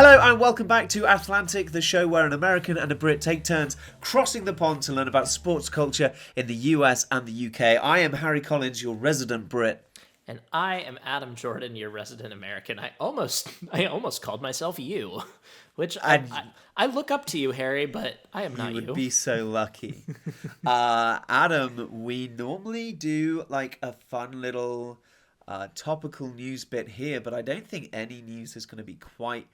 Hello and welcome back to Athlantic, the show where an American and a Brit take turns crossing the pond to learn about sports culture in the US and the UK. I am Harry Collins, your resident Brit. And I am Adam Jordan, your resident American. I almost called myself you, which I look up to you, Harry, but I am not you. You would be so lucky. Adam, we normally do like a fun little topical news bit here, but I don't think any news is going to be quite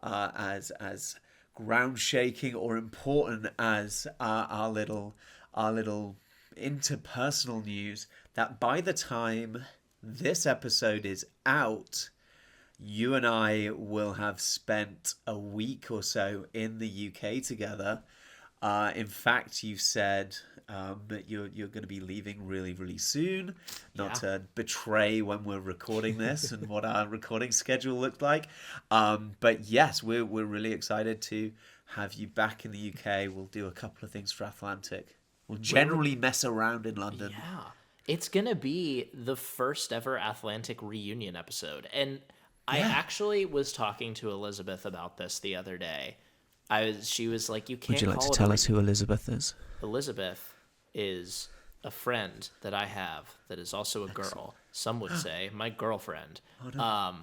as ground shaking or important as our little interpersonal news. That by the time this episode is out, you and I will have spent a week or so in the UK together. In fact, you've said that you're going to be leaving really, really soon. Not to betray when we're recording this and what our recording schedule looked like. But yes, we're really excited to have you back in the UK. We'll do a couple of things for Athlantic. We'll generally mess around in London. Yeah. It's going to be the first ever Athlantic reunion episode. And I actually was talking to Elizabeth about this the other day. She was like, you can't. Would you like to tell us who Elizabeth is? Elizabeth is a friend that I have that is also a girl. Some would say my girlfriend. Oh,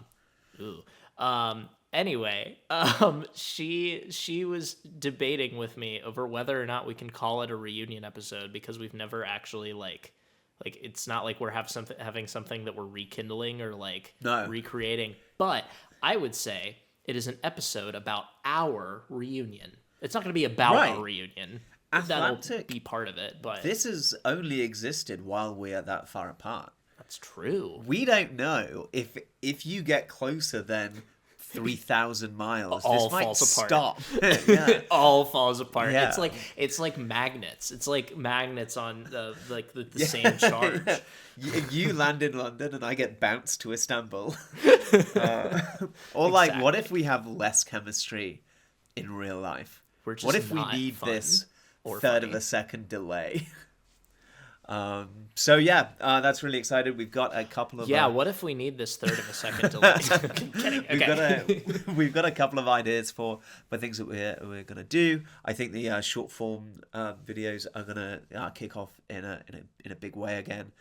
no. Anyway, she was debating with me over whether or not we can call it a reunion episode because we've never actually like it's not like we're having something that we're rekindling or recreating. But I would say it is an episode about our reunion. It's not going to be about our reunion. Athlantic, that'll be part of it, but this has only existed while we're that far apart. That's true. We don't know if you get closer than 3,000 miles, all this might falls apart. Stop. It all falls apart. Yeah. It's like magnets. It's like magnets on the same charge. You land in London and I get bounced to Istanbul. Or like, what if we have less chemistry in real life? What if we need this third of a second delay? That's really excited. We've got a couple of what if we need this third of a second delay? Kidding. Okay. We've got a couple of ideas for things that we're gonna do. I think the short form videos are gonna kick off in a big way again.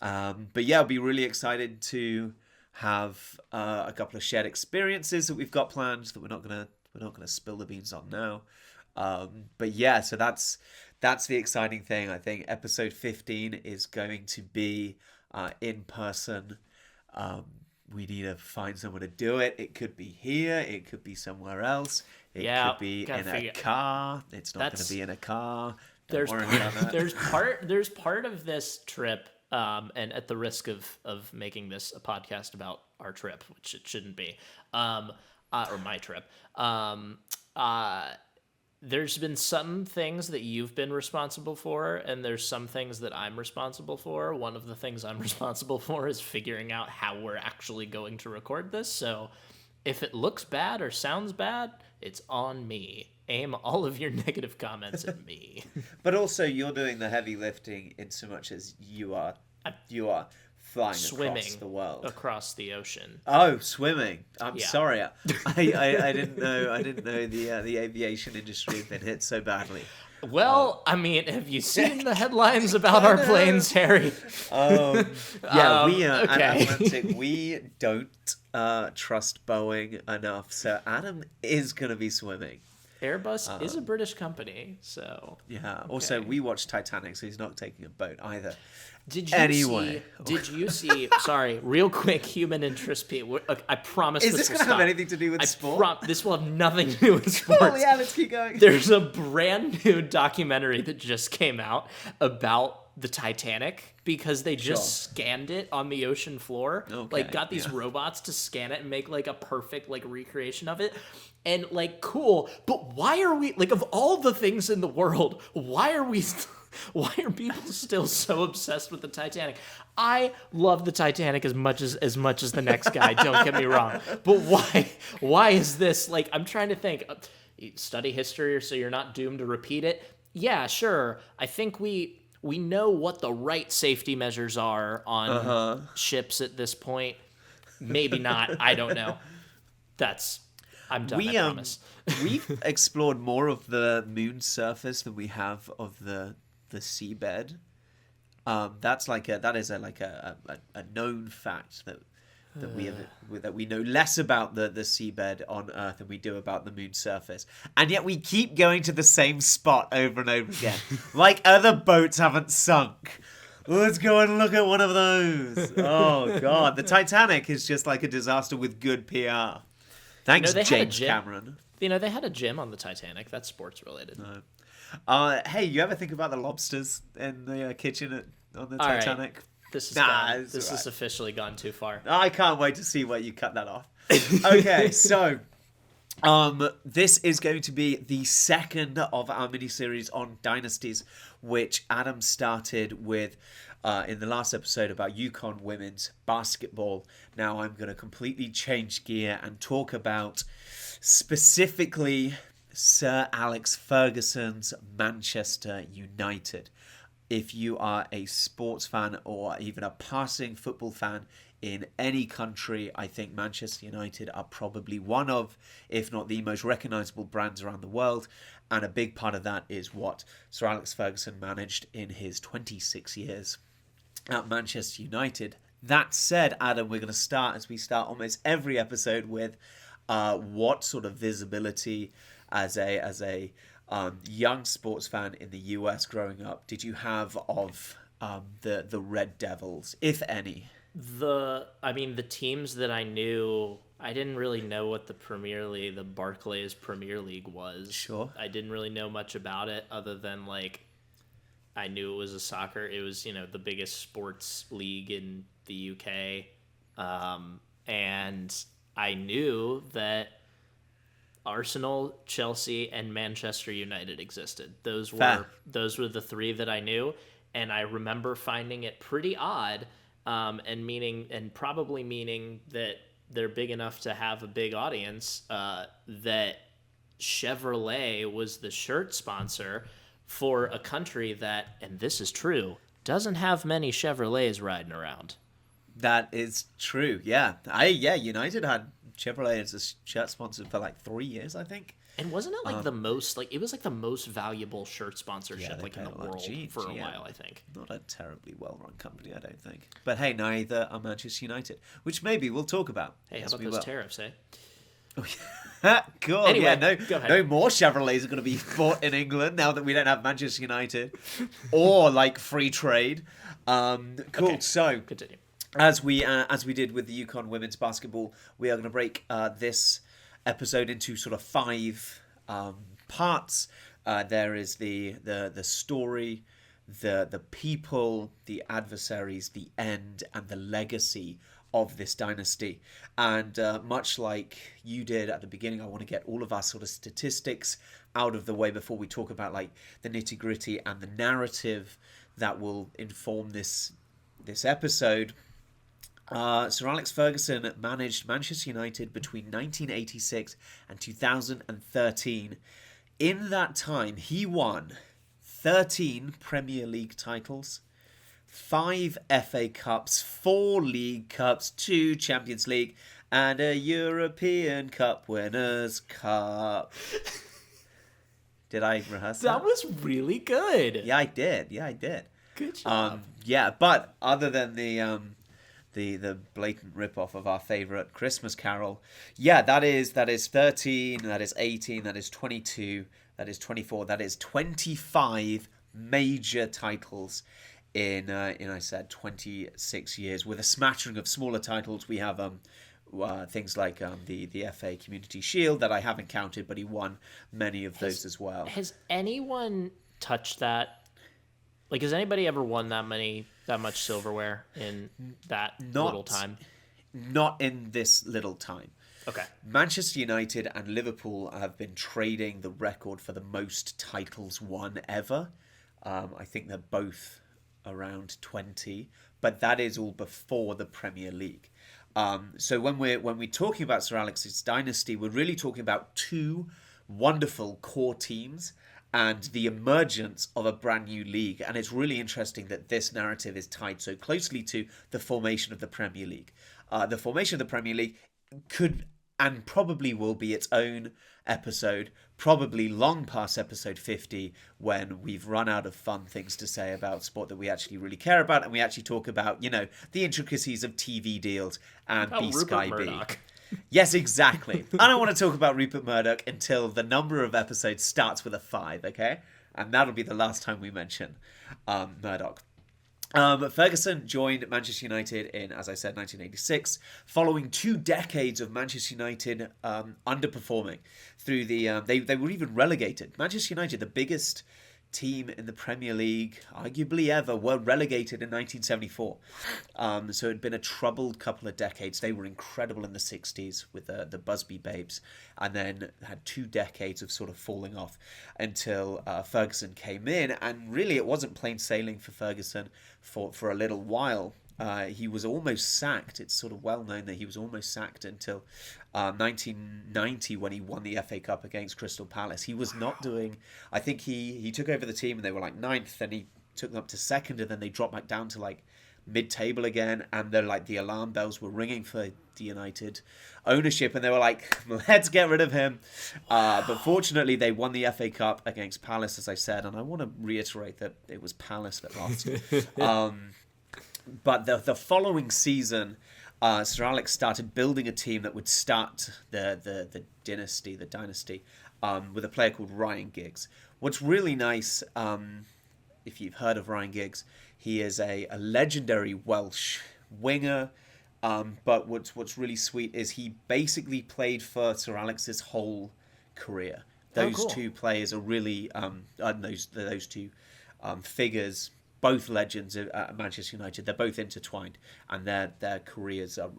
I'll be really excited to have a couple of shared experiences that we've got planned that we're not gonna spill the beans on now. So that's the exciting thing. I think episode 15 is going to be in person. We need to find somewhere to do it. It could be here. It could be somewhere else. It could be in a car. It's not going to be in a car. There's part of this trip, and at the risk of making this a podcast about our trip, which it shouldn't be, or my trip. There's been some things that you've been responsible for, and there's some things that I'm responsible for. One of the things I'm responsible for is figuring out how we're actually going to record this. So if it looks bad or sounds bad, it's on me. Aim all of your negative comments at me. But also, you're doing the heavy lifting in so much as you are flying across the world, across the ocean. Oh, swimming! I'm sorry, I didn't know the aviation industry had been hit so badly. Well, I mean, have you seen the headlines about our planes, Harry? We at Atlantic, we don't trust Boeing enough, so Adam is gonna be swimming. Airbus is a British company, so yeah. Also, we watched Titanic, so he's not taking a boat either. Did you see? Sorry, real quick, human interest. I promise. Is this going to have anything to do with sport? This will have nothing to do with sports. Oh yeah, let's keep going. There's a brand new documentary that just came out about the Titanic because they just scanned it on the ocean floor. Okay, got these robots to scan it and make a perfect recreation of it. And cool, but why are we of all the things in the world, why are people still so obsessed with the Titanic? I love the Titanic as much as the next guy, don't get me wrong. But why is this I'm trying to think. Study history so you're not doomed to repeat it. Yeah, sure. I think we know what the right safety measures are on ships at this point. Maybe not. I don't know. I'm done, I promise. We've explored more of the moon's surface than we have of the seabed. That is a known fact that we know less about the seabed on Earth than we do about the moon's surface, and yet we keep going to the same spot over and over again, like other boats haven't sunk. Let's go and look at one of those. Oh God, the Titanic is just like a disaster with good PR. Thanks, James Cameron. They had a gym on the Titanic. That's sports related. No. Hey, you ever think about the lobsters in the kitchen on the Titanic? Right. This has officially gone too far. I can't wait to see where you cut that off. Okay, so this is going to be the second of our mini-series on Dynasties, which Adam started with in the last episode about UConn women's basketball. Now I'm going to completely change gear and talk about specifically Sir Alex Ferguson's Manchester United. If you are a sports fan or even a passing football fan in any country, I think Manchester United are probably one of, if not the most recognisable brands around the world. And a big part of that is what Sir Alex Ferguson managed in his 26 years at Manchester United. That said, Adam, we're going to start, as we start almost every episode, with what sort of visibility as a young sports fan in the US growing up did you have of the Red Devils, if any? The teams that I knew, I didn't really know what the Premier League, the Barclays Premier League was. Sure. I didn't really know much about it other than I knew it was a soccer. It was, the biggest sports league in the UK. And I knew that Arsenal, Chelsea, and Manchester United existed. Those were the three that I knew, and I remember finding it pretty odd, and probably meaning that they're big enough to have a big audience. That Chevrolet was the shirt sponsor for a country that, and this is true, doesn't have many Chevrolets riding around. That is true. Yeah, United had Chevrolet as a shirt sponsor for 3 years, I think. And wasn't it the most it was the most valuable shirt sponsorship in the world for a while, I think. Not a terribly well-run company, I don't think. But hey, neither are Manchester United, which maybe we'll talk about. Hey, how about those tariffs, eh? Cool. Anyway, no more Chevrolets are going to be bought in England now that we don't have Manchester United or free trade. Cool. Okay. So continue. As we did with the UConn women's basketball, we are going to break this episode into sort of 5 parts. There is the story, the people, the adversaries, the end, and the legacy of this dynasty. And much like you did at the beginning, I want to get all of our sort of statistics out of the way before we talk about the nitty-gritty and the narrative that will inform this episode. Sir Alex Ferguson managed Manchester United between 1986 and 2013. In that time, he won 13 Premier League titles, 5 FA Cups, 4 League Cups, 2 Champions League, and a European Cup Winners' Cup. Did I rehearse that? That was really good. Yeah, I did. Good job. But other than the blatant rip-off of our favourite Christmas Carol. Yeah, that is 13, that is 18, that is 22, that is 24, that is 25 major titles in I said 26 years, with a smattering of smaller titles. We have things like the FA Community Shield that I haven't counted, but he won many of those as well. Has anyone touched that? Has anybody ever won that much silverware in that little time? Not in this little time. Okay. Manchester United and Liverpool have been trading the record for the most titles won ever. I think they're both around 20, but that is all before the Premier League. So when we're talking about Sir Alex's dynasty, we're really talking about 2 wonderful core teams and the emergence of a brand new league. And it's really interesting that this narrative is tied so closely to the formation of the Premier League. The formation of the Premier League could and probably will be its own episode, probably long past episode 50, when we've run out of fun things to say about sport that we actually really care about, and we actually talk about, the intricacies of TV deals and about Sky Rupert B. Murdoch. Yes, exactly. I don't want to talk about Rupert Murdoch until the number of episodes starts with a 5, okay? And that'll be the last time we mention Murdoch. Ferguson joined Manchester United in, as I said, 1986, following 2 decades of Manchester United underperforming through the... They were even relegated. Manchester United, the biggest team in the Premier League, arguably ever, were relegated in 1974. So it had been a troubled couple of decades. They were incredible in the 60s with the Busby Babes, and then had 2 decades of sort of falling off until Ferguson came in. And really, it wasn't plain sailing for Ferguson for a little while. He was almost sacked. It's sort of well known that he was almost sacked until 1990 when he won the FA Cup against Crystal Palace. He was not doing... I think he took over the team and they were like 9th, then he took them up to 2nd, and then they dropped back down to like mid-table again, and they're like the alarm bells were ringing for the United ownership, and they were like, let's get rid of him. But fortunately, they won the FA Cup against Palace, as I said, and I want to reiterate that it was Palace that lost. But the following season, Sir Alex started building a team that would start the dynasty, with a player called Ryan Giggs. What's really nice, if you've heard of Ryan Giggs, he is a legendary Welsh winger. But what's really sweet is he basically played for Sir Alex's whole career. Those two players are really those two figures. Both legends at Manchester United. They're both intertwined, and their careers are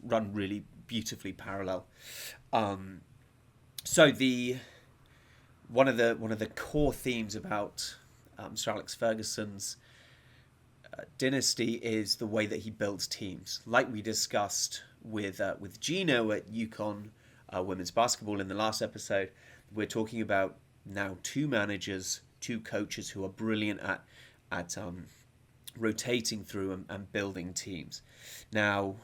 run really beautifully parallel. So one of the core themes about Sir Alex Ferguson's dynasty is the way that he builds teams, like we discussed with Gino at UConn women's basketball in the last episode. We're talking about now 2 managers, 2 coaches who are brilliant at rotating through and building teams. Now,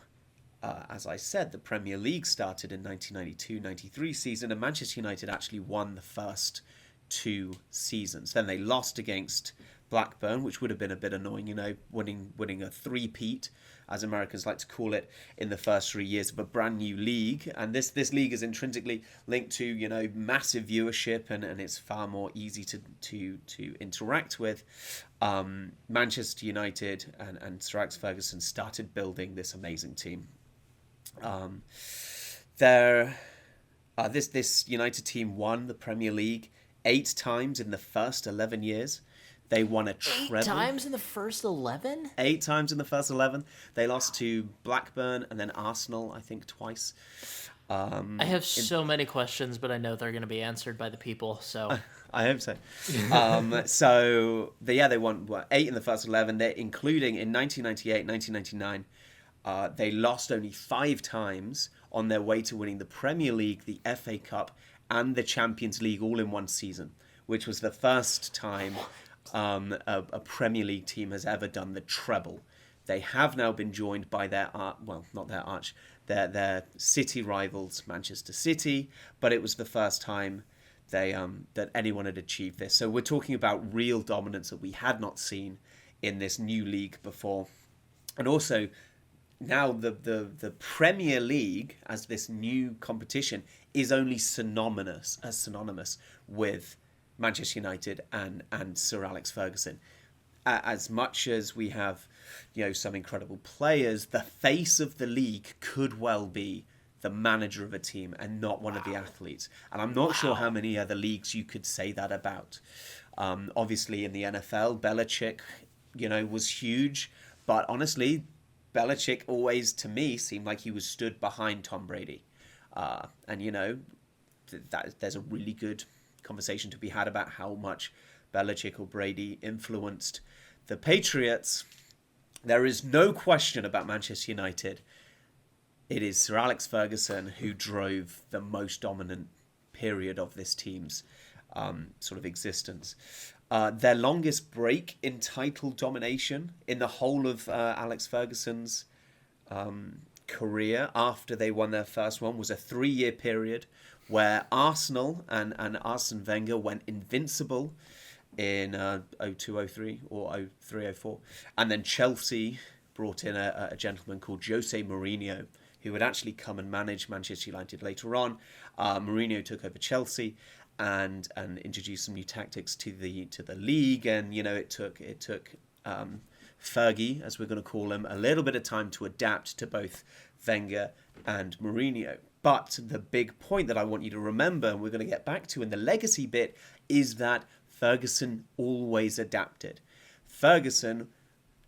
as I said, the Premier League started in 1992-93 season, and Manchester United actually won the first 2 seasons. Then they lost against Blackburn, which would have been a bit annoying, winning a three-peat, as Americans like to call it, in the first 3 years of a brand new league. And this league is intrinsically linked to, massive viewership, and it's far more easy to interact with. Manchester United and Sir Alex Ferguson started building this amazing team. This United team won the Premier League 8 times in the first 11 years. They won a treble. 8 times in the first 11? 8 times in the first 11. They lost to Blackburn and then Arsenal, I think, twice. I have so many questions, but I know they're going to be answered by the people, so... I hope so. They won 8 in the first 11, including in 1998, 1999. They lost only 5 times on their way to winning the Premier League, the FA Cup, and the Champions League all in one season, which was the first time a Premier League team has ever done the treble. They have now been joined by their city rivals, Manchester City, but it was the first time that anyone had achieved this. So we're talking about real dominance that we had not seen in this new league before. And also, now the Premier League, as this new competition, is only synonymous with Manchester United and Sir Alex Ferguson. As much as we have, some incredible players, the face of the league could well be the manager of a team and not one of the athletes. And I'm not sure how many other leagues you could say that about. Obviously, in the NFL, Belichick, was huge. But honestly, Belichick always, to me, seemed like he was stood behind Tom Brady. There's a really good conversation to be had about how much Belichick or Brady influenced the Patriots. There is no question about Manchester United. It is Sir Alex Ferguson who drove the most dominant period of this team's sort of existence. Their longest break in title domination in the whole of Alex Ferguson's career after they won their first one was a 3-year period where Arsenal and Arsene Wenger went invincible in 02-03 or 03-04, and then Chelsea brought in a gentleman called Jose Mourinho, who would actually come and manage Manchester United later on. Mourinho took over Chelsea and introduced some new tactics to the league, and it took Fergie, as we're going to call him, a little bit of time to adapt to both Wenger and Mourinho. But the big point that I want you to remember, and we're going to get back to in the legacy bit, is that Ferguson always adapted. Ferguson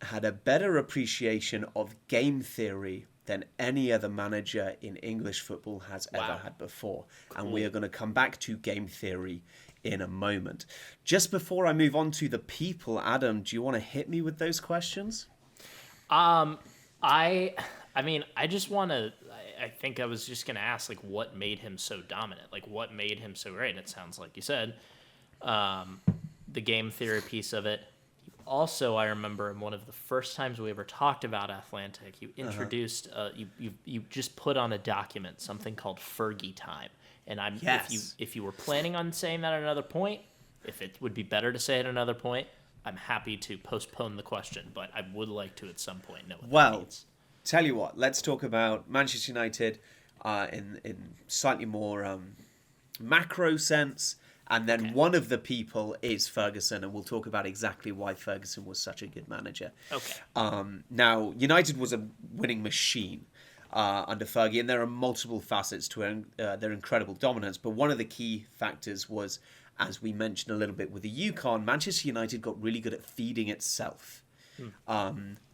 had a better appreciation of game theory than any other manager in English football has ever had before. Cool. And we are going to come back to game theory in a moment. Just before I move on to the people, Adam, do you want to hit me with those questions? I just want to, I think I was just going to ask, like, what made him so dominant? Like, what made him so great? And it sounds like you said, the game theory piece of it. Also, I remember in one of the first times we ever talked about Athlantic, you introduced, you just put on a document, something called Fergie Time. And if you were planning on saying that at another point, if it would be better to say it at another point, I'm happy to postpone the question, but I would like to at some point know what that means. Tell you what, let's talk about Manchester United in slightly more macro sense. And then one of the people is Ferguson, and we'll talk about exactly why Ferguson was such a good manager. Okay. Now, United was a winning machine under Fergie, and there are multiple facets to their incredible dominance. But one of the key factors was, as we mentioned a little bit with the UConn, Manchester United got really good at feeding itself.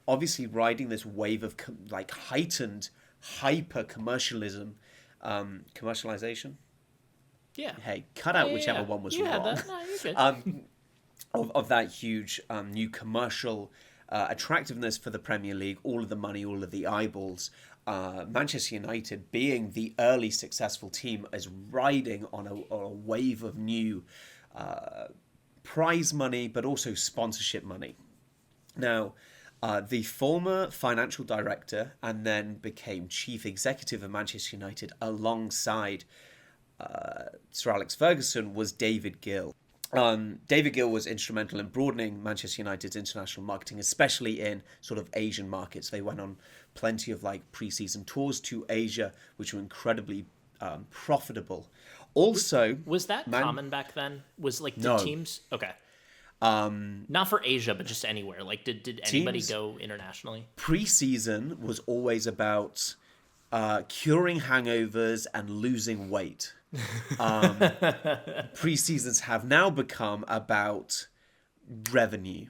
Obviously, riding this wave of heightened hyper-commercialization. Yeah. Hey, cut out whichever one was wrong. That. No, you're good. Of that huge new commercial attractiveness for the Premier League, all of the money, all of the eyeballs. Manchester United, being the early successful team, is riding on a wave of new prize money, but also sponsorship money. Now, the former financial director and then became chief executive of Manchester United alongside Sir Alex Ferguson was David Gill. David Gill was instrumental in broadening Manchester United's international marketing, especially in sort of Asian markets. They went on plenty of pre-season tours to Asia, which were incredibly profitable. Also, was that common back then? Was no. Teams? Okay. Not for Asia, but just anywhere. Did anybody go internationally? Pre-season was always about curing hangovers and losing weight. Pre-seasons have now become about revenue.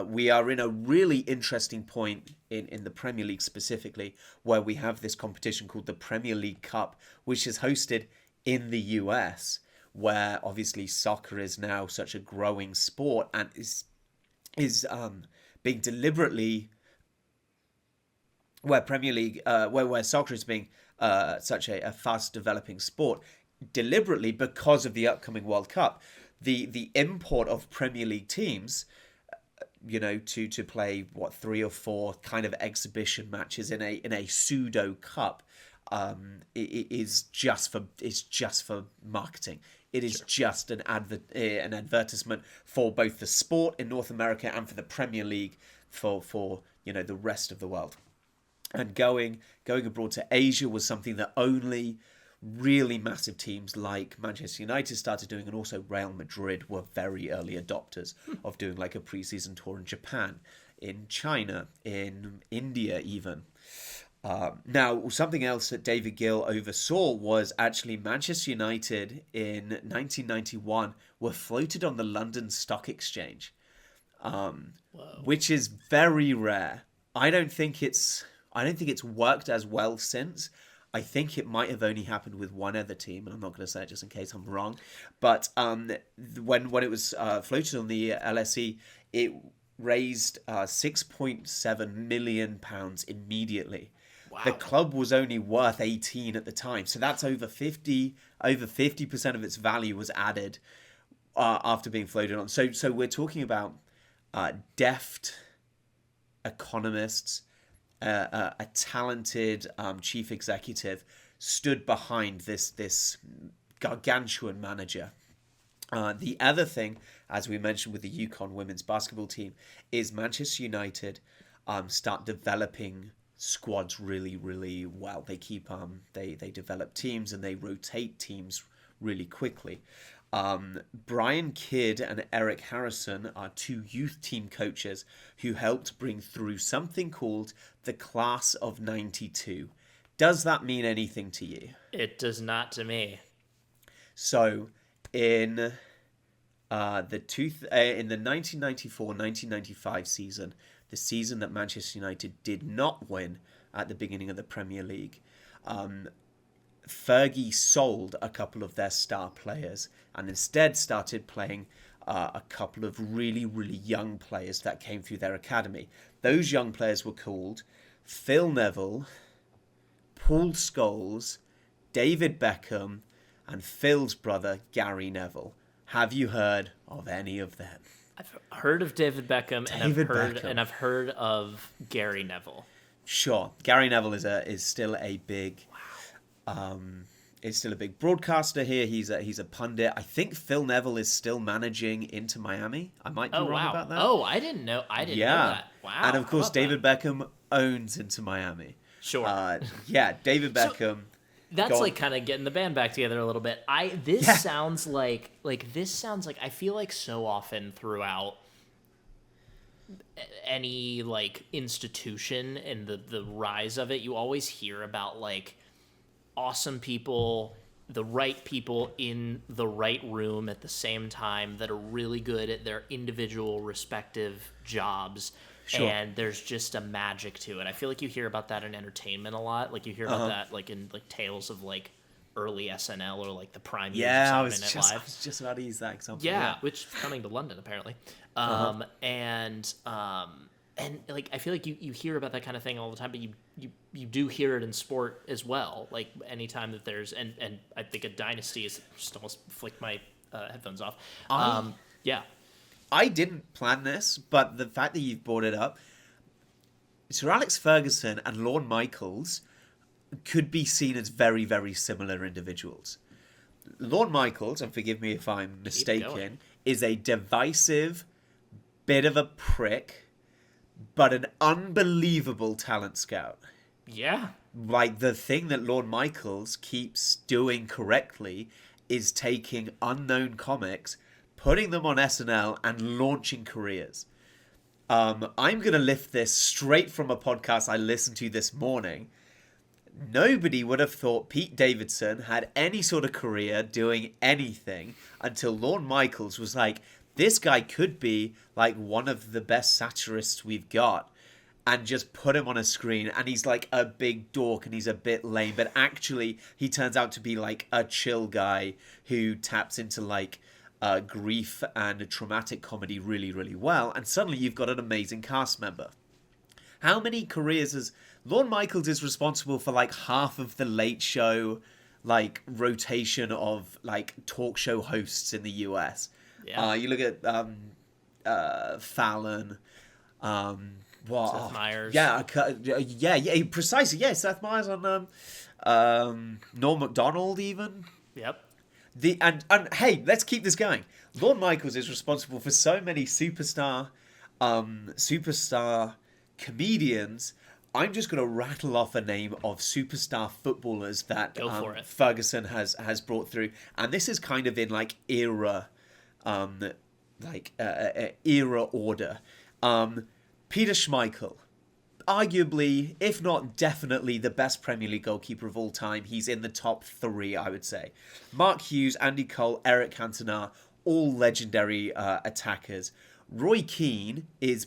We are in a really interesting point in the Premier League specifically, where we have this competition called the Premier League Cup, which is hosted in the US, where obviously soccer is now such a growing sport and is being deliberately, where Premier League, where soccer is being such a fast developing sport, deliberately because of the upcoming World Cup. The import of Premier League teams, to play 3 or 4 kind of exhibition matches in a pseudo cup, is just for marketing. It is just an advertisement for both the sport in North America and for the Premier League for the rest of the world. And going abroad to Asia was something that only really massive teams like Manchester United started doing, and also Real Madrid were very early adopters of doing a pre-season tour in Japan, in China, in India even. Now, something else that David Gill oversaw was actually Manchester United in 1991 were floated on the London Stock Exchange, which is very rare. I don't think it's worked as well since. I think it might have only happened with one other team, and I'm not going to say it just in case I'm wrong. But when it was floated on the LSE, it raised £6.7 million immediately. Wow. The club was only worth 18 at the time, so that's over 50% of its value was added after being floated on. So we're talking about deft economists a talented chief executive stood behind this gargantuan manager. The other thing, as we mentioned with the UConn women's basketball team, is Manchester United start developing squads really, really well. They keep they develop teams and they rotate teams really quickly. Brian Kidd and Eric Harrison are two youth team coaches who helped bring through something called the Class of '92. Does that mean anything to you? It does not to me. So, in the 1994-1995 season, the season that Manchester United did not win at the beginning of the Premier League, Fergie sold a couple of their star players and instead started playing a couple of really, really young players that came through their academy. Those young players were called Phil Neville, Paul Scholes, David Beckham, and Phil's brother, Gary Neville. Have you heard of any of them? I've heard of David Beckham, and I've heard of Gary Neville. Sure, Gary Neville is still a big, is still a big broadcaster here. He's a pundit. I think Phil Neville is still managing Inter Miami. I might be wrong about that. Oh, I didn't know. I didn't know that. Wow. And of course, David Beckham owns Inter Miami. Sure. David Beckham. That's like kind of getting the band back together a little bit. This sounds like I feel like so often throughout any like institution and the rise of it, you always hear about like awesome people, the right people in the right room at the same time that are really good at their individual respective jobs. Sure. And there's just a magic to it. I feel like you hear about that in entertainment a lot. Like you hear about that like in like tales of like early SNL or like the prime years of Saturday Night Live. I was just about to use that example. Yeah, which is coming to London apparently. And like I feel like you hear about that kind of thing all the time, but you do hear it in sport as well. Like anytime that there's and I think a Dynasty is just almost flicked my headphones off. Yeah. I didn't plan this, but the fact that you've brought it up, Sir Alex Ferguson and Lorne Michaels could be seen as very, very similar individuals. Lorne Michaels, and forgive me if I'm mistaken, is a divisive, bit of a prick, but an unbelievable talent scout. Yeah. Like, the thing that Lorne Michaels keeps doing correctly is taking unknown comics, putting them on SNL, and launching careers. I'm going to lift this straight from a podcast I listened to this morning. Nobody would have thought Pete Davidson had any sort of career doing anything until Lorne Michaels was like, this guy could be like one of the best satirists we've got, and just put him on a screen, and he's like a big dork and he's a bit lame, but actually he turns out to be like a chill guy who taps into like grief and traumatic comedy really, really well, and suddenly you've got an amazing cast member. How many careers has Lorne Michaels is responsible for like half of the Late Show like rotation of like talk show hosts in the US. Yeah. You look at Fallon, Seth Meyers. Yeah, precisely. Yeah, Seth Meyers on Norm Macdonald even. Yep. And hey, let's keep this going. Lorne Michaels is responsible for so many superstar comedians. I'm just going to rattle off a name of superstar footballers that Ferguson has brought through, and this is kind of in like era order. Peter Schmeichel, arguably, if not definitely, the best Premier League goalkeeper of all time. He's in the top 3, I would say. Mark Hughes, Andy Cole, Eric Cantona, all legendary attackers. Roy Keane is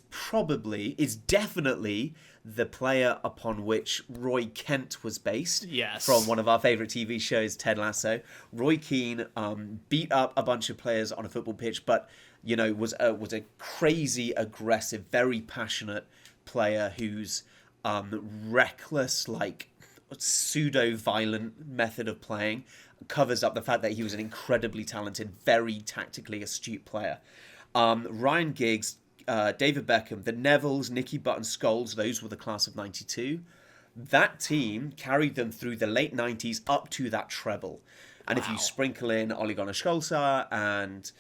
definitely the player upon which Roy Kent was based. Yes. From one of our favourite TV shows, Ted Lasso. Roy Keane beat up a bunch of players on a football pitch, but was a crazy, aggressive, very passionate player whose reckless, like pseudo-violent method of playing covers up the fact that he was an incredibly talented, very tactically astute player. Ryan Giggs, David Beckham, the Nevilles, Nicky Butt and Scholes, those were the class of 92. That team carried them through the late 90s up to that treble. And if you sprinkle in Ole Gunnar Solskjaer and,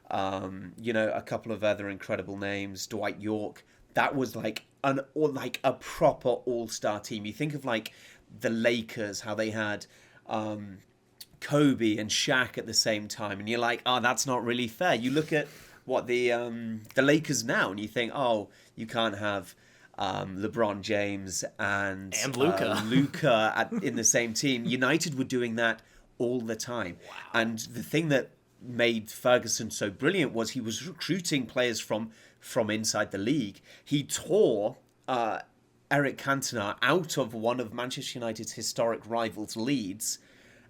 a couple of other incredible names, Dwight York, that was like a proper all-star team. You think of like the Lakers, how they had Kobe and Shaq at the same time, and you're like, oh, that's not really fair. You look at what the Lakers now, and you think, oh, you can't have LeBron James and Luka in the same team. United were doing that all the time. Wow. And the thing that made Ferguson so brilliant was he was recruiting players from inside the league. He tore Eric Cantona out of one of Manchester United's historic rivals, Leeds,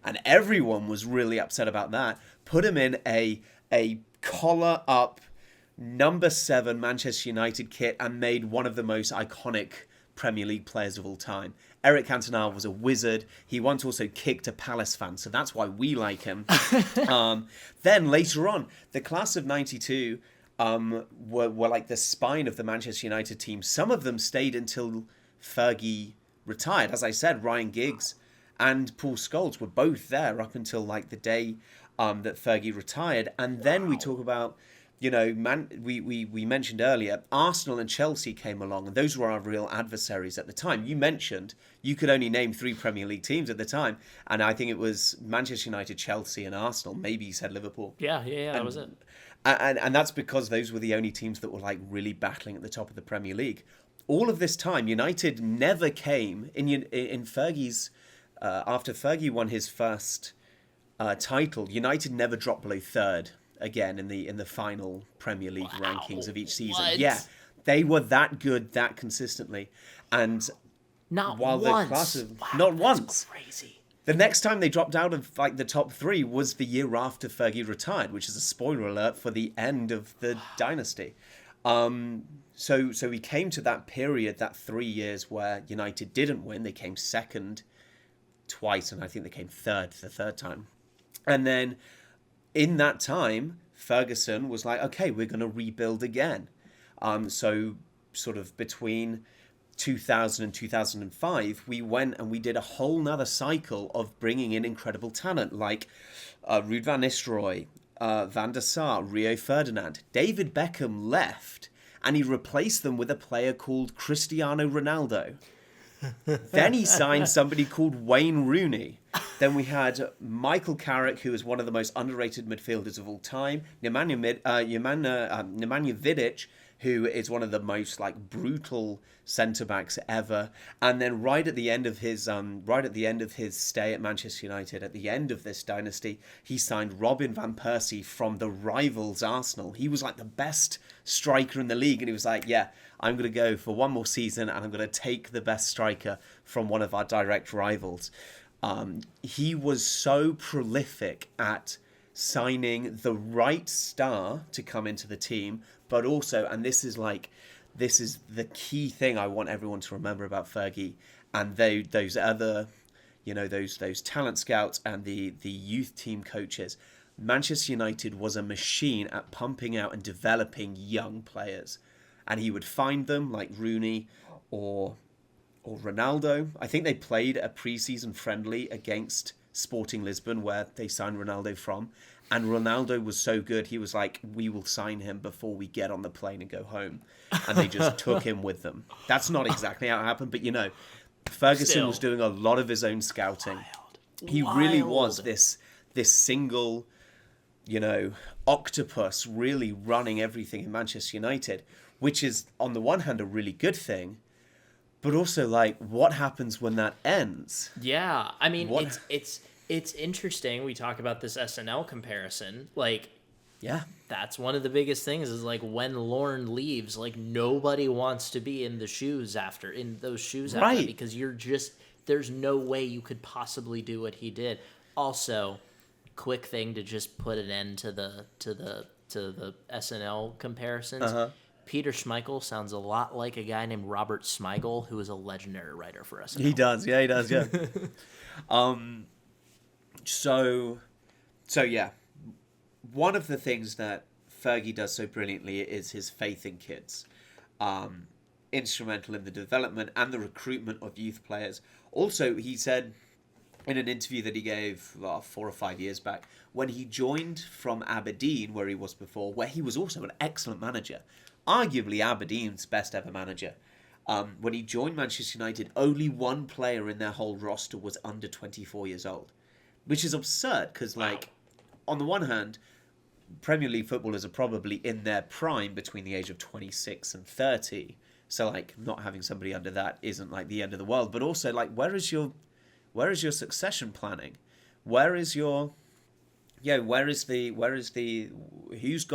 and everyone was really upset about that. Put him in a collar up number 7 Manchester United kit and made one of the most iconic Premier League players of all time. Eric Cantona was a wizard. He once also kicked a Palace fan, so that's why we like him. Then later on, the class of 92 were like the spine of the Manchester United team. Some of them stayed until Fergie retired. As I said, Ryan Giggs and Paul Scholes were both there up until like the day that Fergie retired. And then we talk about, we mentioned earlier, Arsenal and Chelsea came along, and those were our real adversaries at the time. You mentioned you could only name 3 Premier League teams at the time, and I think it was Manchester United, Chelsea, and Arsenal. Maybe you said Liverpool. Yeah, that was it. And that's because those were the only teams that were like really battling at the top of the Premier League. All of this time, United never came in Fergie's. After Fergie won his first title, United never dropped below 3rd again in the final Premier League rankings of each season. What? Yeah, they were that good that consistently, and not once. Crazy. The next time they dropped out of like the top 3 was the year after Fergie retired, which is a spoiler alert for the end of the dynasty. So we came to that period, that 3 years where United didn't win. They came second twice, and I think they came third the third time. And then in that time, Ferguson was like, okay, we're going to rebuild again. So sort of between 2000 and 2005, we went and we did a whole nother cycle of bringing in incredible talent like Ruud van Nistelrooy, Van der Sar, Rio Ferdinand. David Beckham left and he replaced them with a player called Cristiano Ronaldo. Then he signed somebody called Wayne Rooney. Then we had Michael Carrick, who is one of the most underrated midfielders of all time. Nemanja Vidic, who is one of the most like brutal centre backs ever. And then right at the end of his stay at Manchester United, at the end of this dynasty, he signed Robin van Persie from the rivals Arsenal. He was like the best striker in the league, and he was like, yeah, I'm going to go for one more season and I'm going to take the best striker from one of our direct rivals. He was so prolific at signing the right star to come into the team, but also, and this is the key thing I want everyone to remember about Fergie and those other, those talent scouts and the youth team coaches. Manchester United was a machine at pumping out and developing young players. And he would find them like Rooney or Ronaldo. I think they played a pre-season friendly against Sporting Lisbon where they signed Ronaldo from. And Ronaldo was so good, he was like, we will sign him before we get on the plane and go home. And they just took him with them. That's not exactly how it happened, but Ferguson was doing a lot of his own scouting. He really was this single, octopus really running everything in Manchester United, which is on the one hand a really good thing, but also like what happens when that ends? Yeah, I mean it's interesting. We talk about this SNL comparison, like, yeah, that's one of the biggest things is like when Lorne leaves, like nobody wants to be in those shoes after right. Because there's no way you could possibly do what he did. Also, quick thing to just put an end to the SNL comparisons. Uh-huh. Peter Schmeichel sounds a lot like a guy named Robert Smigel, who is a legendary writer for SNL. He does, yeah. So yeah, one of the things that Fergie does so brilliantly is his faith in kids. Instrumental in the development and the recruitment of youth players. Also, he said in an interview that he gave 4 or 5 years back, when he joined from Aberdeen, where he was before, where he was also an excellent manager, arguably Aberdeen's best ever manager. When he joined Manchester United, only one player in their whole roster was under 24 years old, which is absurd because, like, on the one hand, Premier League footballers are probably in their prime between the age of 26 and 30. So, like, not having somebody under that isn't, like, the end of the world. But also, like, where is your succession planning? Who's got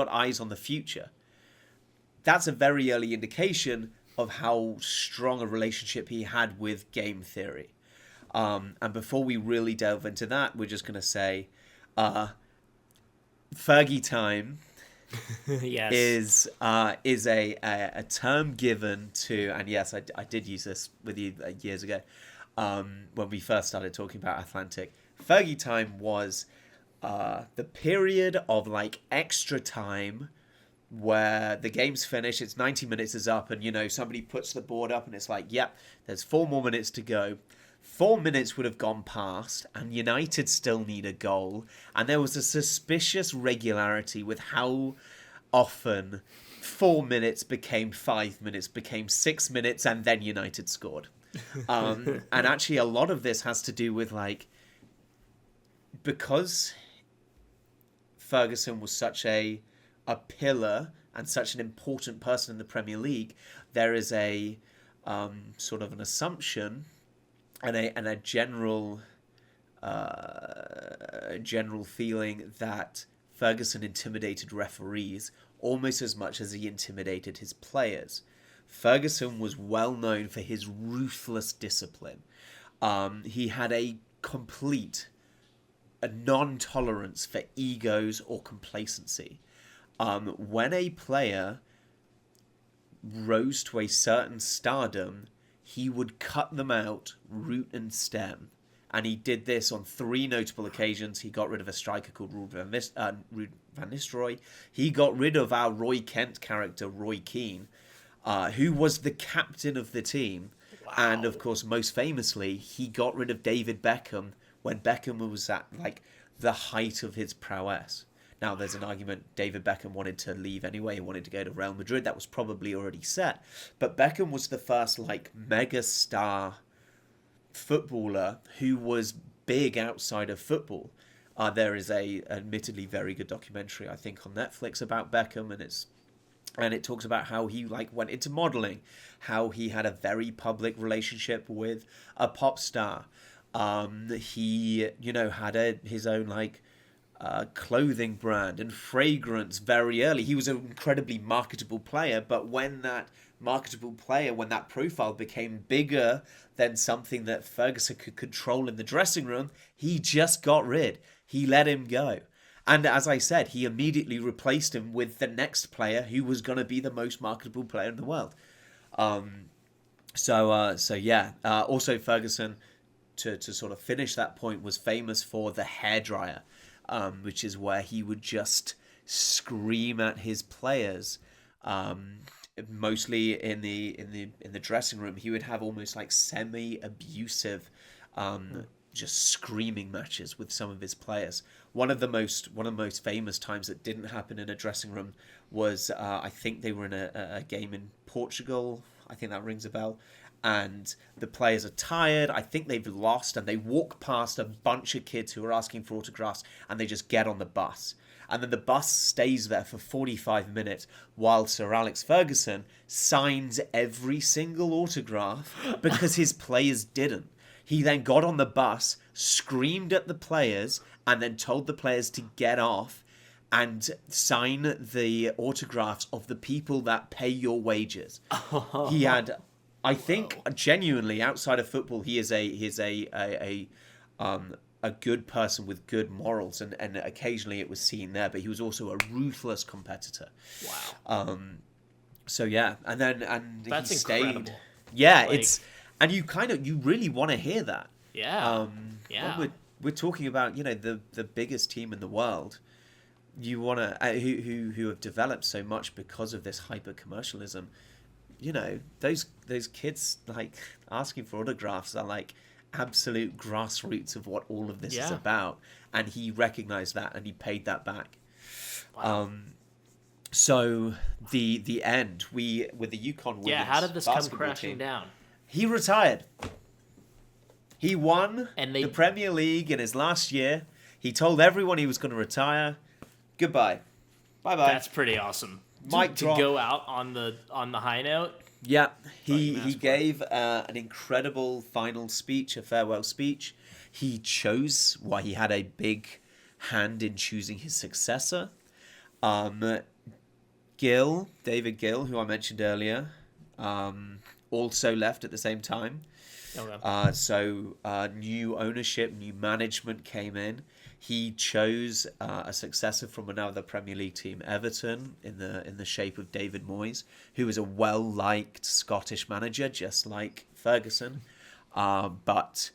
eyes on the future? That's a very early indication of how strong a relationship he had with game theory. And before we really delve into that, we're just going to say, Fergie time yes. is a term given to, and yes, I did use this with you years ago when we first started talking about Athlantic. Fergie time was the period of, like, extra time where the game's finished, it's 90 minutes is up, and, you know, somebody puts the board up and it's like, yep, there's 4 more minutes to go. 4 minutes would have gone past and United still need a goal, and there was a suspicious regularity with how often 4 minutes became 5 minutes, became 6 minutes, and then United scored. And actually a lot of this has to do with, like, because Ferguson was such a pillar and such an important person in the Premier League, there is a sort of an assumption and a general feeling that Ferguson intimidated referees almost as much as he intimidated his players. Ferguson was well known for his ruthless discipline. He had a non-tolerance for egos or complacency. When a player rose to a certain stardom, he would cut them out root and stem. And he did this on 3 notable occasions. He got rid of a striker called Ruud van Nistelrooy. He got rid of our Roy Kent character, Roy Keane, who was the captain of the team. Wow. And, of course, most famously, he got rid of David Beckham when Beckham was at, like, the height of his prowess. Now, there's an argument David Beckham wanted to leave anyway. He wanted to go to Real Madrid. That was probably already set. But Beckham was the first, like, mega star footballer who was big outside of football. There is a admittedly very good documentary, I think, on Netflix about Beckham, and it talks about how he, like, went into modeling, how he had a very public relationship with a pop star. He, you know, had his own, like, clothing brand and fragrance very early. He was an incredibly marketable player, but when that profile became bigger than something that Ferguson could control in the dressing room, he just got rid. He let him go. And as I said, he immediately replaced him with the next player who was going to be the most marketable player in the world. Also Ferguson, to sort of finish that point, was famous for the hairdryer. Which is where he would just scream at his players. Mostly in the dressing room, he would have almost like semi-abusive, just screaming matches with some of his players. One of the most famous times that didn't happen in a dressing room was I think they were in a game in Portugal. I think that rings a bell. And the players are tired. I think they've lost, and they walk past a bunch of kids who are asking for autographs, and they just get on the bus. And then the bus stays there for 45 minutes while Sir Alex Ferguson signs every single autograph because his players didn't. He then got on the bus, screamed at the players, and then told the players to get off and sign the autographs of the people that pay your wages. He had... I think genuinely, outside of football, he is a good person with good morals, and occasionally it was seen there. But he was also a ruthless competitor. Wow. So yeah, and that's he stayed. Incredible. Yeah, like... you really want to hear that. Yeah. When we're talking about, you know, the biggest team in the world. you want to who have developed so much because of this hyper commercialism. You know, those kids like asking for autographs are like absolute grassroots of what all of this is about, and he recognized that and he paid that back. Wow. So the end, with the UConn women's how did this come basketball crashing team, down? He retired. He won And the Premier League in his last year. He told everyone he was going to retire. Goodbye. Bye-bye. That's pretty awesome. Mic to drop. go out on the high note. Yeah, he gave an incredible final speech, a farewell speech. He chose why he had a big hand in choosing his successor. David Gill, who I mentioned earlier, also left at the same time. Okay. So new ownership, new management came in. He chose a successor from another Premier League team, Everton, in the shape of David Moyes, who is a well-liked Scottish manager, just like Ferguson. But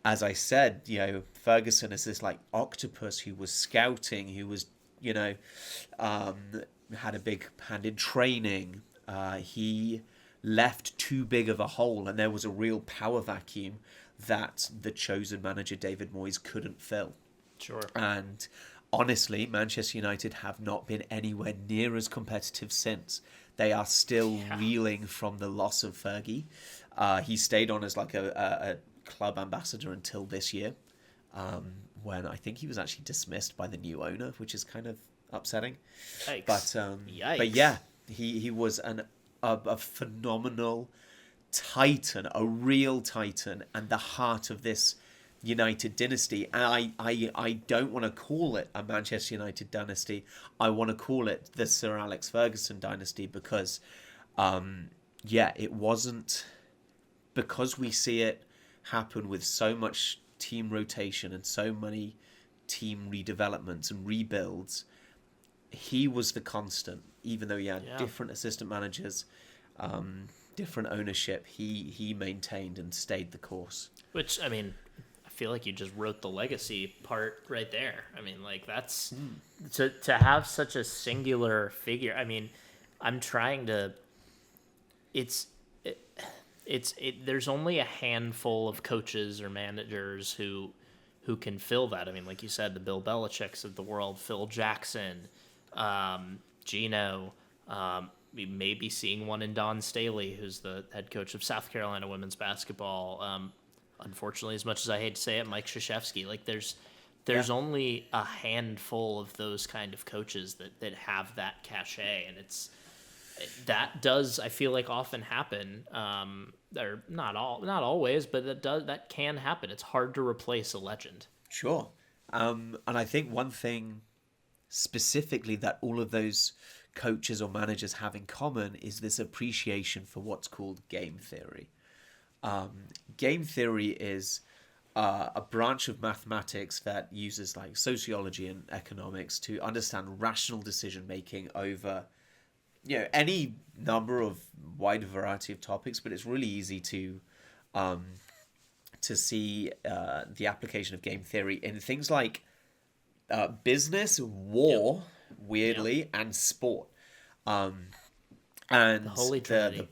as I said, you know, Ferguson is this like octopus who was scouting, who was, you know, had a big hand in training. He left too big of a hole, and there was a real power vacuum that the chosen manager David Moyes couldn't fill. Sure. And honestly, Manchester United have not been anywhere near as competitive since. They are still reeling from the loss of Fergie. He stayed on as like a club ambassador until this year, when I think he was actually dismissed by the new owner, which is kind of upsetting. Yikes. But yeah, he was a phenomenal titan, a real titan, and the heart of this United dynasty. And I don't want to call it a Manchester United dynasty. I want to call it the Sir Alex Ferguson dynasty because, it wasn't, because we see it happen with so much team rotation and so many team redevelopments and rebuilds. He was the constant, even though he had different assistant managers, different ownership. He maintained and stayed the course. Which, I mean, I feel like you just wrote the legacy part right there. I mean, like that's to have such a singular figure. I mean, I'm trying to. There's only a handful of coaches or managers who can fill that. I mean, like you said, the Bill Belichicks of the world, Phil Jackson. Gino, we may be seeing one in Don Staley, who's the head coach of South Carolina women's basketball. Unfortunately, as much as I hate to say it, Mike Krzyzewski. Like there's only a handful of those kind of coaches that have that cachet, and that does, I feel like, often happen. Or not always, but that can happen. It's hard to replace a legend. Sure, and I think one thing specifically that all of those coaches or managers have in common is this appreciation for what's called game theory. Game theory is a branch of mathematics that uses like sociology and economics to understand rational decision making over, you know, any number of wide variety of topics. But it's really easy to see the application of game theory in things like business, war, weirdly, and sport. And the Holy Trinity.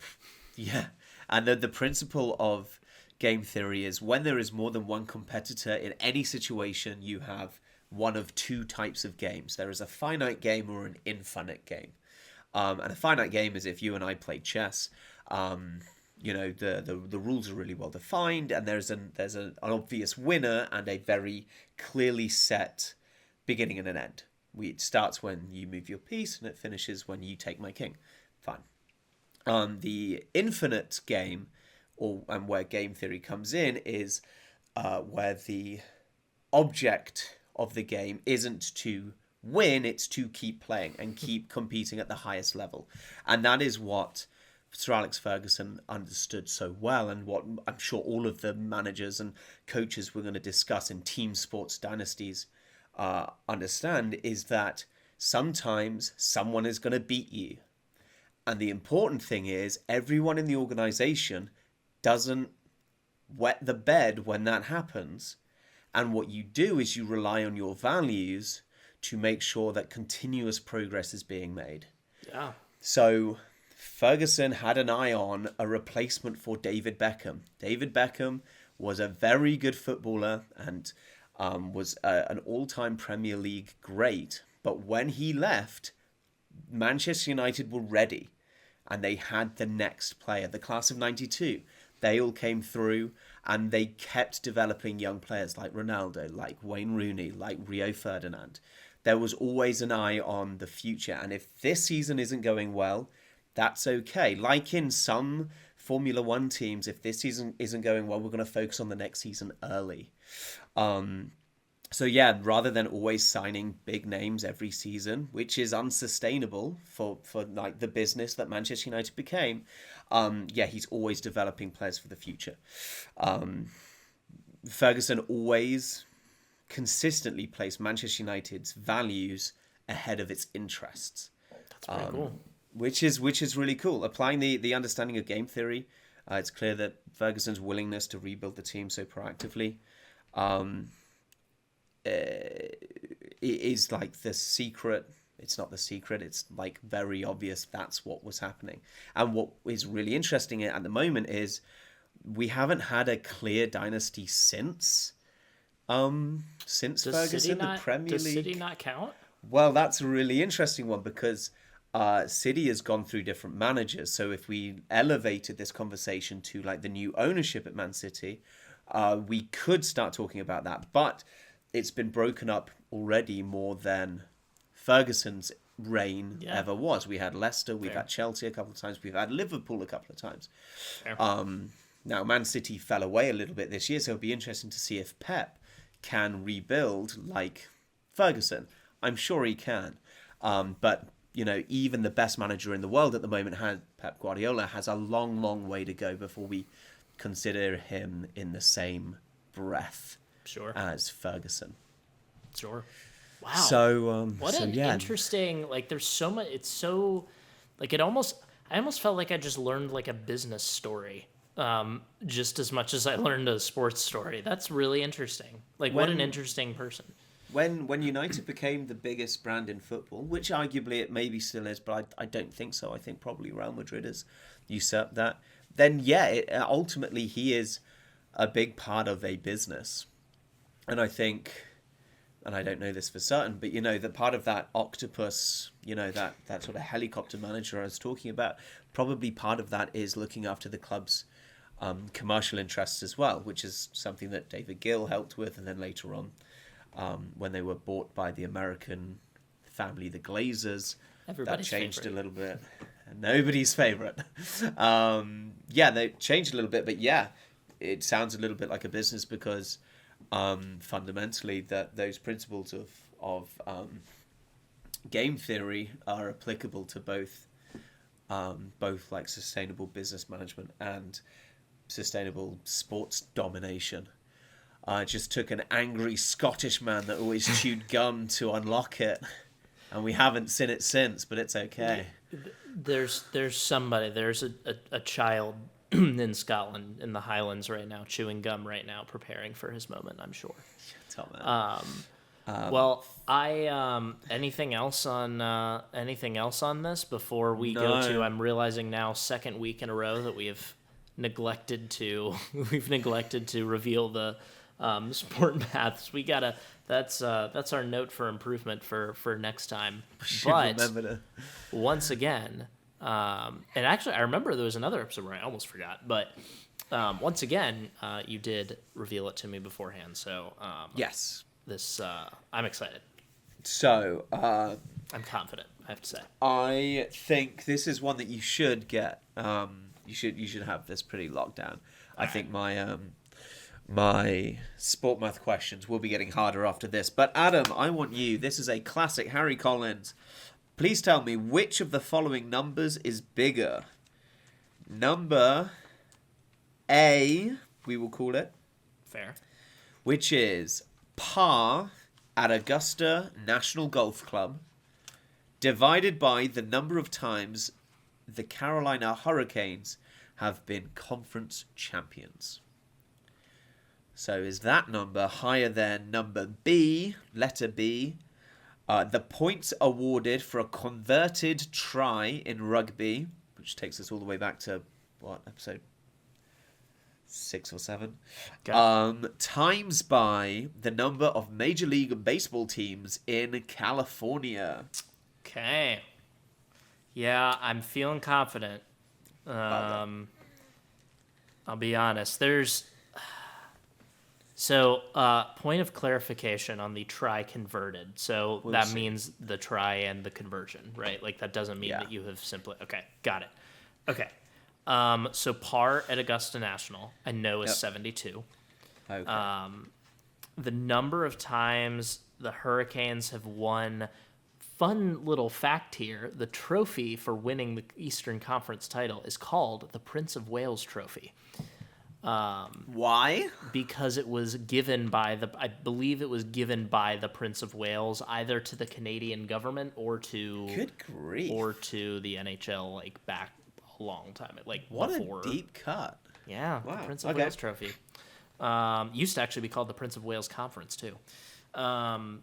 And the principle of game theory is when there is more than one competitor in any situation, you have one of two types of games. There is a finite game or an infinite game. And a finite game is if you and I play chess. You know, the rules are really well defined, and there's an obvious winner and a very clearly set beginning and an end. It starts when you move your piece, and it finishes when you take my king. Fine. The infinite game, and where game theory comes in, is where the object of the game isn't to win, it's to keep playing and keep competing at the highest level. And that is what Sir Alex Ferguson understood so well, and what I'm sure all of the managers and coaches we're going to discuss in team sports dynasties understand, is that sometimes someone is going to beat you. And the important thing is everyone in the organization doesn't wet the bed when that happens. And what you do is you rely on your values to make sure that continuous progress is being made. Yeah. So Ferguson had an eye on a replacement for David Beckham. David Beckham was a very good footballer and was an all-time Premier League great. But when he left, Manchester United were ready and they had the next player, the class of 92. They all came through and they kept developing young players like Ronaldo, like Wayne Rooney, like Rio Ferdinand. There was always an eye on the future. And if this season isn't going well, that's okay. Like in some Formula One teams, if this season isn't going well, we're going to focus on the next season early. So yeah, rather than always signing big names every season, which is unsustainable for like the business that Manchester United became, he's always developing players for the future. Ferguson always consistently placed Manchester United's values ahead of its interests. That's pretty cool. Which is really cool. Applying the understanding of game theory, it's clear that Ferguson's willingness to rebuild the team so proactively is like the secret. It's not the secret. It's like very obvious that's what was happening. And what is really interesting at the moment is we haven't had a clear dynasty since Ferguson, the Premier League. Does City not count? Well, that's a really interesting one because City has gone through different managers. So if we elevated this conversation to like the new ownership at Man City, we could start talking about that. But it's been broken up already more than Ferguson's reign ever was. We had Leicester, we've had Chelsea a couple of times, we've had Liverpool a couple of times. Now, Man City fell away a little bit this year, so it'll be interesting to see if Pep can rebuild like Ferguson. I'm sure he can. But, you know, even the best manager in the world at the moment, Pep Guardiola, has a long, long way to go before we consider him in the same breath as Ferguson. Sure. Wow. So, interesting, like, there's so much, it's so, like, I almost felt like I just learned, like, a business story, just as much as I learned a sports story. That's really interesting. Like, what an interesting person. When United became the biggest brand in football, which arguably it maybe still is, but I don't think so. I think probably Real Madrid has usurped that. Then, ultimately he is a big part of a business. And I think, and I don't know this for certain, but, you know, that part of that octopus, you know, that sort of helicopter manager I was talking about, probably part of that is looking after the club's commercial interests as well, which is something that David Gill helped with, and then later on, when they were bought by the American family, the Glazers, that changed a little bit. Nobody's favorite. They changed a little bit, but it sounds a little bit like a business because fundamentally that those principles of game theory are applicable to both like sustainable business management and sustainable sports domination. It just took an angry Scottish man that always chewed gum to unlock it, and we haven't seen it since, but it's okay. There's a child in Scotland, in the Highlands right now, chewing gum right now, preparing for his moment, I'm sure. Tell man. Well, anything else on this before we go to, I'm realizing now, second week in a row that we've neglected to reveal the sport paths. We gotta, that's our note for improvement for next time. But once again, and actually I remember there was another episode where I almost forgot, but once again, you did reveal it to me beforehand. So yes, this I'm excited. So I'm confident, I have to say. I think this is one that you should get. You should have this pretty locked down. I think my sport math questions will be getting harder after this. But Adam, I want you. This is a classic Harry Collins. Please tell me which of the following numbers is bigger. Number A, we will call it. Fair. Which is par at Augusta National Golf Club, divided by the number of times the Carolina Hurricanes have been conference champions. So is that number higher than number B, letter B, The points awarded for a converted try in rugby, which takes us all the way back to, what, episode 6 or 7? Okay. Times by the number of Major League Baseball teams in California. Okay. Yeah, I'm feeling confident. I'll be honest. Point of clarification on the try converted. So that means the try and the conversion, right? Like that doesn't mean that you have simply... Okay, got it. Okay. So par at Augusta National, I know is 72. Okay. The number of times the Hurricanes have won... Fun little fact here, the trophy for winning the Eastern Conference title is called the Prince of Wales Trophy. Why? Because it was given by I believe it was given by the Prince of Wales either to the Canadian government or to Good grief. or to the NHL like back a long time. What a deep cut. Yeah, wow. The Prince of Wales Trophy. Used to actually be called the Prince of Wales Conference too. Wow.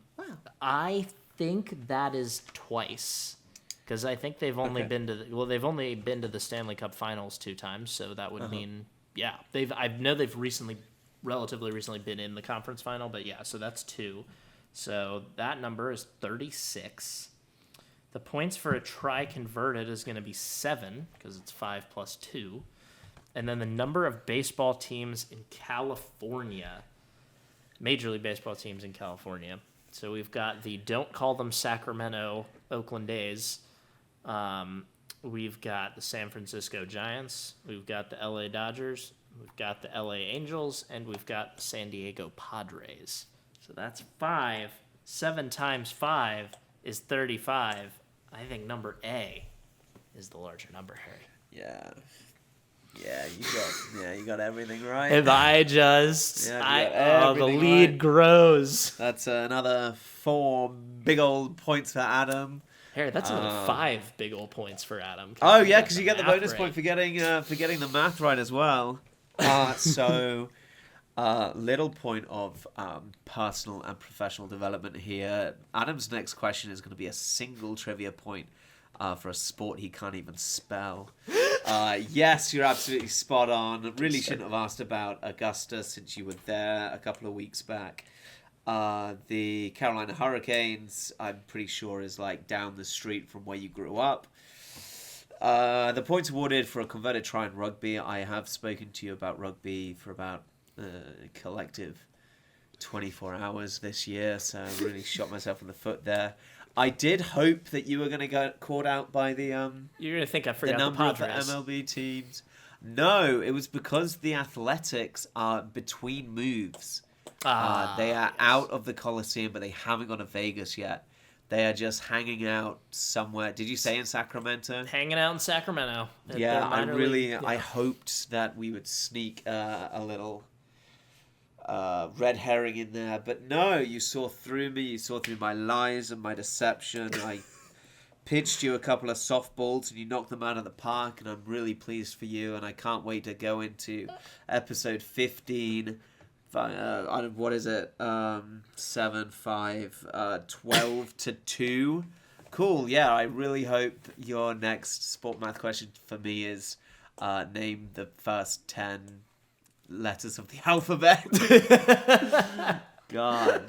I think that is twice. Because I think they've only been to they've only been to the Stanley Cup Finals 2 times, so that would mean I know they've relatively recently been in the conference final, but so that's 2. So that number is 36. The points for a try converted is going to be 7 because it's 5 plus 2. And then the number of baseball teams in California, Major League Baseball teams in California. So we've got the Don't Call Them Sacramento Oakland A's. We've got the San Francisco Giants. We've got the LA Dodgers. We've got the LA Angels. And we've got the San Diego Padres. So that's 5. 7 times 5 is 35. I think number A is the larger number, Harry. Yeah. Yeah, you got everything right. If I just, the lead right. grows. That's another 4 big old points for Adam. Harry, that's another 5 big old points for Adam. Oh yeah, because you get the bonus point for getting the math right as well. Little point of personal and professional development here. Adam's next question is going to be a single trivia point for a sport he can't even spell. Yes, you're absolutely spot on. Really shouldn't have asked about Augusta since you were there a couple of weeks back. The Carolina Hurricanes, I'm pretty sure, is like down the street from where you grew up. The points awarded for a converted try in rugby. I have spoken to you about rugby for about a collective 24 hours this year, so I really shot myself in the foot there. I did hope that you were going to get caught out by the You're going to think I forgot the number of the Padres. MLB teams. No, it was because the Athletics are between moves. They are out of the Coliseum, but they haven't gone to Vegas yet. They are just hanging out somewhere. Did you say in Sacramento? Hanging out in Sacramento. Yeah, I hoped that we would sneak a little red herring in there, but no, you saw through me. You saw through my lies and my deception. I pitched you a couple of softballs and you knocked them out of the park, and I'm really pleased for you, and I can't wait to go into episode 15. What is it? 7, 5, 12-2. Cool. Yeah, I really hope your next sport math question for me is name the first 10 letters of the alphabet. God,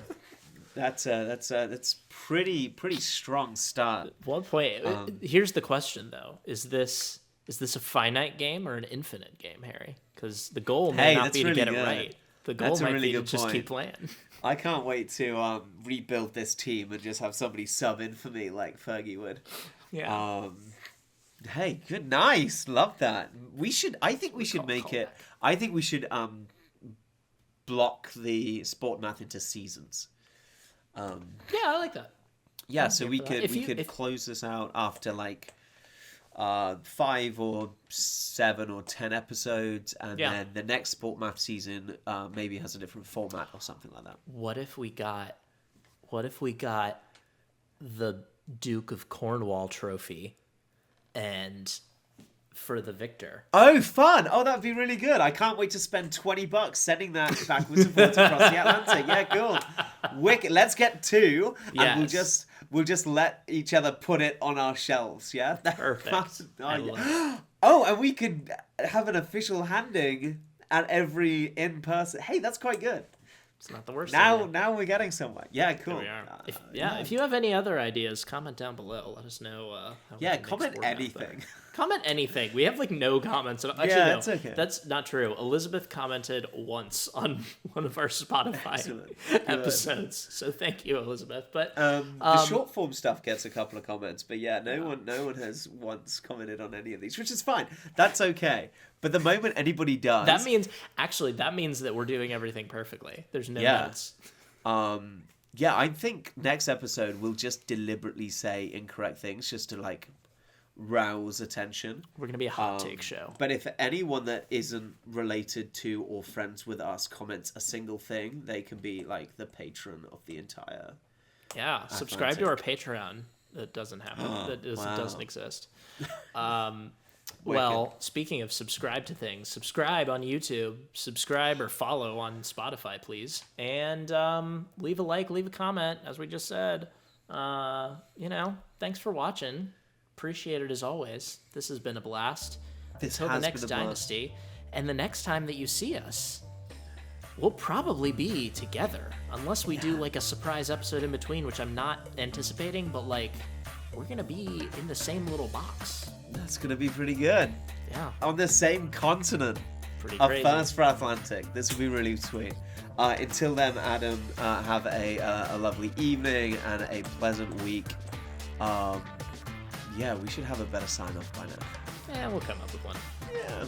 that's pretty strong start. At one point, here's the question though: Is this a finite game or an infinite game, Harry? Because the goal may not be to get it right. The goal might be to just keep playing. I can't wait to rebuild this team and just have somebody sub in for me like Fergie would. Yeah. Hey, good, nice, love that. I think we should make it. I think we should block the sport math into seasons. Yeah, I like that. Yeah, so we could close this out after like 5 or 7 or 10 episodes, and then the next sport math season maybe has a different format or something like that. What if we got the Duke of Cornwall trophy and for the victor. Oh, fun! Oh, that'd be really good. I can't wait to spend $20 sending that backwards and forwards across the Atlantic. Yeah, cool. Wicked. Let's get 2, and we'll just let each other put it on our shelves. Yeah, perfect. Oh, and we could have an official handing at every in-person. Hey, that's quite good. It's not the worst. Now we're getting somewhere. Yeah, cool. If you have any other ideas, comment down below. Let us know. Comment anything. Comment anything. We have like no comments. Actually, that's okay. That's not true. Elizabeth commented once on one of our Spotify episodes. So thank you, Elizabeth. But the short form stuff gets a couple of comments, but no one has once commented on any of these, which is fine. That's okay. But the moment anybody does, that means that we're doing everything perfectly. There's no notes. I think next episode we'll just deliberately say incorrect things just to like rouse attention. We're gonna be a hot take show. But if anyone that isn't related to or friends with us comments a single thing, they can be like the patron of the entire subscribe to our Patreon. That doesn't happen. Doesn't exist. Well, speaking of subscribe to things, subscribe on YouTube, subscribe or follow on Spotify, please, and leave a like, leave a comment, as we just said. Thanks for watching. Appreciate it as always. This has been a blast. Until the next Dynasty, and the next time that you see us, we'll probably be together, unless we do like a surprise episode in between, which I'm not anticipating, but like we're gonna be in the same little box. That's gonna be pretty good. Yeah. On the same continent. Pretty crazy. First for Athlantic. This will be really sweet. Until then, Adam, have a lovely evening and a pleasant week. We should have a better sign off by now. Yeah, we'll come up with one. Yeah.